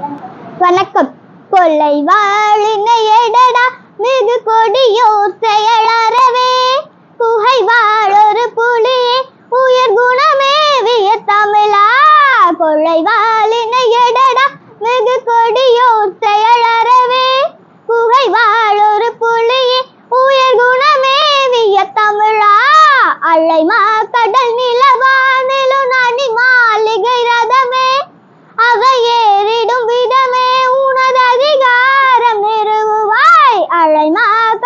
வணக்கம். கொள்ளை வாழினை எடடா மிகு கொடியோர் செயலறவே, குகை வாழொரு புலியே உயர் குணமேவிய தமிழா. கொள்ளை வாழினை எடடா மிகு கொடியோர் செயலறவே, குகை வாழொரு புலியே உயர் குணமேவிய தமிழா. அலை கடல் நிலவானிலு நனி மாளிகை ரதமே, அவை ஏறிடும் விதமே உனது அதிகாரம் நிறுவுவாய். அலை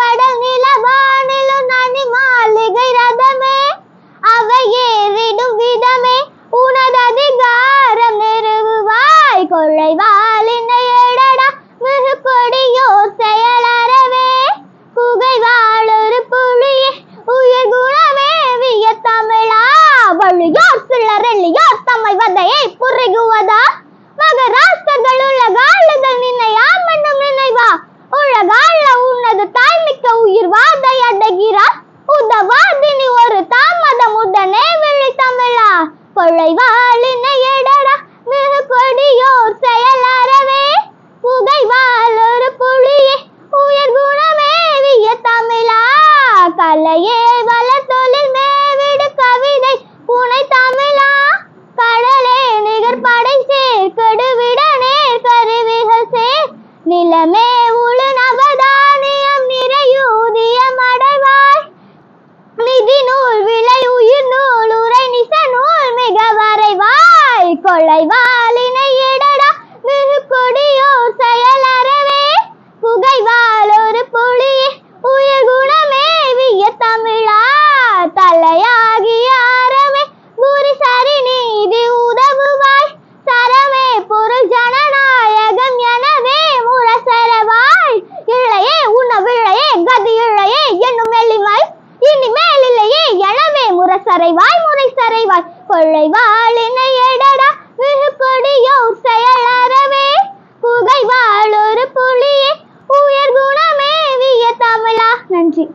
கடல் நிலவானிலு நனி மாளிகை ரதமே, அவை ஏறிடும் விதமே உனது அதிகாரம் நிறுவுவாய். கொள்ளை வாழினை எடடா மிகு கொடியோர் செயலறவே, குகை வாழொரு புலியே உயர் குணமேவிய தமிழா. வள்ளியோர் சிலரெள்ளியோர் தம்மை வதையை புரிகுவதா, மகராசர்கள் உலகாளுதல் நின்னை ஆமனும் நினைவா. உலகாள உன்னது தாய்மிக்க உயிர் வாதை அடைகிறார், உதவாதினி ஒரு தாமதம் உடனே விழி தமிழா. கொள்ளை வாழினை எடடா மிகு கொடியோர் செயலறவே, குகை வாழொரு புலியே உயர் குணமேவிய தமிழா. கலையே வள தொழில் மேவிடு கவிதை புனை தமிழா. கடலே நிகர் படை சேர் கெடுவிட நேர் கருவிகள் சேர், நிலமே உளு நவதானியம் நிறையூதியம் அடைவாய். நிதி நூல் விளை உயிர் நூல் உரை நிச நூல் மிக வரைவாய். கொள்ளை வாழினை எடடா மிகு கொடியோர் செயலறவே, குகை வாழொரு புலியே உயர் குணமேவிய தமிழா. தலையாகிய அறமே குரு சரி நீதி உதவுவாய், சரமே பொருள் ஜனநாயகம் எனவே முரசரவாய். இளையே உணவிழையே கதி இழையே என்னும் எளிமை இனிமேல் இல்லையே எனவே முரசறைவாய் முறை சரைவாய். கொள்ளை வாழினை எடடா மிகு கொடியோர் செயலறவே, குகை வாழொரு புலியே உயர் குணமேவிய தமிழா. நன்றி.